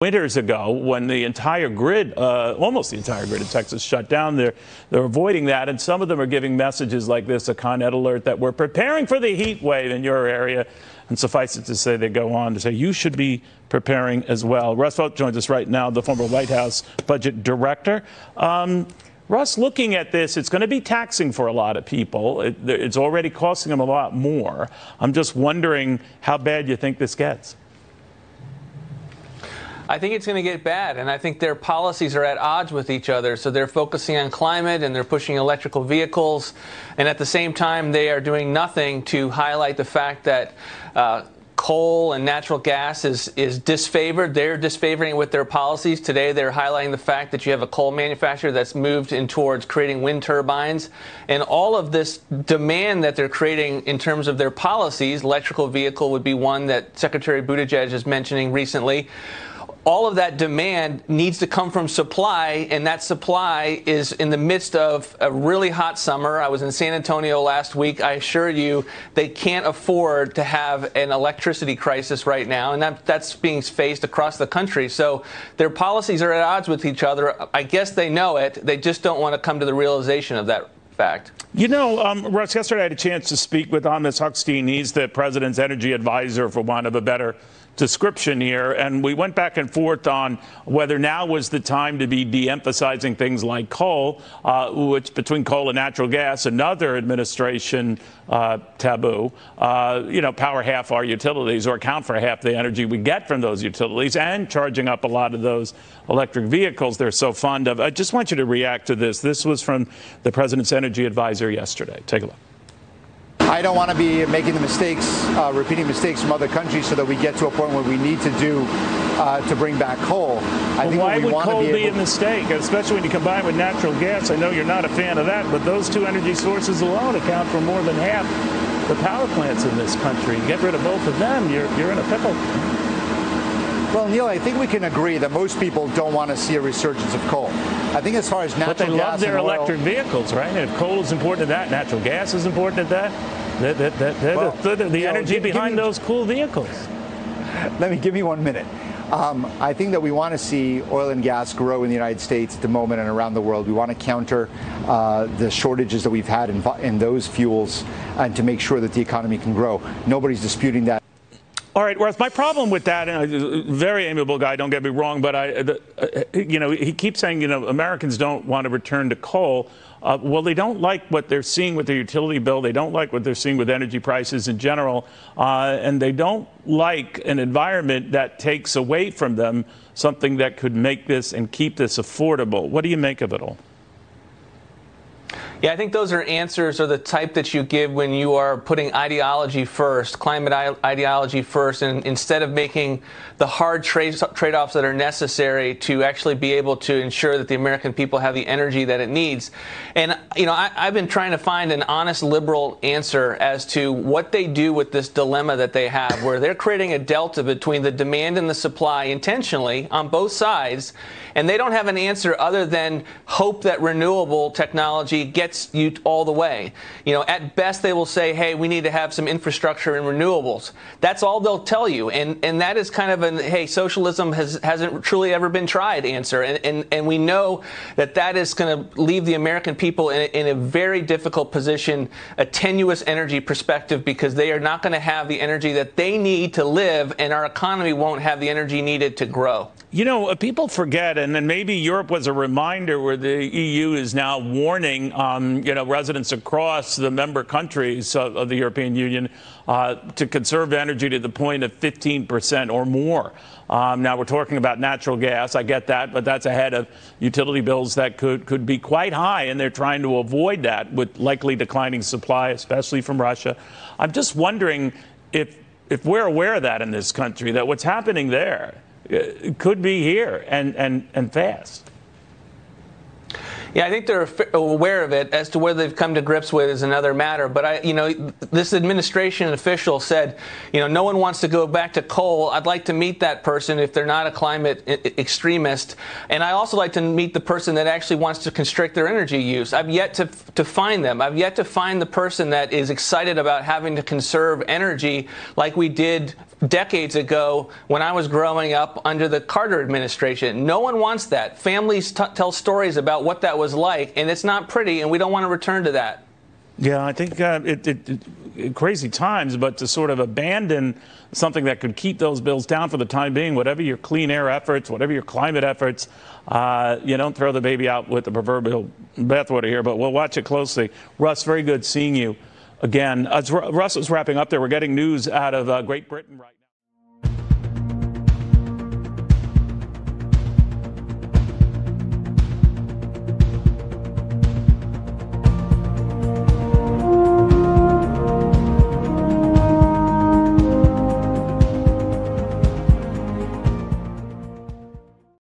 winters ago, when the entire grid, almost the entire grid of Texas shut down, they're avoiding that. And some of them are giving messages like this, a Con Ed alert, that we're preparing for the heat wave in your area. And suffice it to say, they go on to say you should be preparing as well. Russ Vought joins us right now, the former White House budget director. Russ, looking at this, it's going to be taxing for a lot of people. It's already costing them a lot more. I'm just wondering how bad you think this gets. I think it's going to get bad, and I think their policies are at odds with each other. So they're focusing on climate, and they're pushing electrical vehicles, and at the same time, they are doing nothing to highlight the fact that coal and natural gas is disfavored. They're disfavoring it with their policies. Today, they're highlighting the fact that you have a coal manufacturer that's moved in towards creating wind turbines. And all of this demand that they're creating in terms of their policies, electrical vehicle would be one that Secretary Buttigieg is mentioning recently. All of that demand needs to come from supply, and that supply is in the midst of a really hot summer. I was in San Antonio last week. I assure you they can't afford to have an electricity crisis right now, and that's being faced across the country. So their policies are at odds with each other. I guess they know it. They just don't want to come to the realization of that fact. You know, Russ, yesterday I had a chance to speak with Amos Hochstein. He's the president's energy advisor, for want of a better description here, and we went back and forth on whether now was the time to be de-emphasizing things like coal, which between coal and natural gas, another administration taboo, power half our utilities or account for half the energy we get from those utilities, and charging up a lot of those electric vehicles they're so fond of. I just want you to react to this. This was from the president's energy advisor yesterday. Take a look. I don't want to be making the mistakes, repeating mistakes from other countries, so that we get to a point where we need to do to bring back coal. Why would coal be a mistake, especially when you combine with natural gas? I know you're not a fan of that, but those two energy sources alone account for more than half the power plants in this country. Get rid of both of them, you're in a pickle. Well, Neil, I think we can agree that most people don't want to see a resurgence of coal. I think as far as natural gas and oil... But they love their electric vehicles, right? And if coal is important to that, natural gas is important to that. The energy behind those cool vehicles. Give me 1 minute. I think that we want to see oil and gas grow in the United States at the moment and around the world. We want to counter the shortages that we've had in those fuels and to make sure that the economy can grow. Nobody's disputing that. All right, Russ, my problem with that, and a very amiable guy, don't get me wrong, but he keeps saying, Americans don't want to return to coal. Well, they don't like what they're seeing with their utility bill. They don't like what they're seeing with energy prices in general. And they don't like an environment that takes away from them something that could make this and keep this affordable. What do you make of it all? Yeah, I think those are answers are the type that you give when you are putting ideology first, climate ideology first, and instead of making the hard trade-offs that are necessary to actually be able to ensure that the American people have the energy that it needs. And, I've been trying to find an honest liberal answer as to what they do with this dilemma that they have, where they're creating a delta between the demand and the supply intentionally on both sides, and they don't have an answer other than hope that renewable technology gets you all the way. At best they will say, hey, we need to have some infrastructure in renewables. That's all they'll tell you. And that is kind of hey, socialism hasn't truly ever been tried answer. And we know that is going to leave the American people in a very difficult position, a tenuous energy perspective, because they are not going to have the energy that they need to live, and our economy won't have the energy needed to grow. People forget, and then maybe Europe was a reminder where the EU is now warning, residents across the member countries of the European Union to conserve energy to the point of 15% or more. Now we're talking about natural gas. I get that, but that's ahead of utility bills that could be quite high, and they're trying to avoid that with likely declining supply, especially from Russia. I'm just wondering if we're aware of that in this country, that what's happening there could be here and fast. Yeah, I think they're aware of it. As to whether they've come to grips with is another matter. But this administration official said, no one wants to go back to coal. I'd like to meet that person if they're not a climate extremist. And I also like to meet the person that actually wants to constrict their energy use. I've yet to find them. I've yet to find the person that is excited about having to conserve energy like we did decades ago when I was growing up under the Carter administration. No one wants that. Families tell stories about what that was like, and it's not pretty, and we don't want to return to that. Yeah, I think crazy times, but to sort of abandon something that could keep those bills down for the time being, whatever your clean air efforts, whatever your climate efforts, you don't throw the baby out with the proverbial bathwater here, but we'll watch it closely. Russ, very good seeing you again. As Russ is wrapping up there, we're getting news out of Great Britain right now.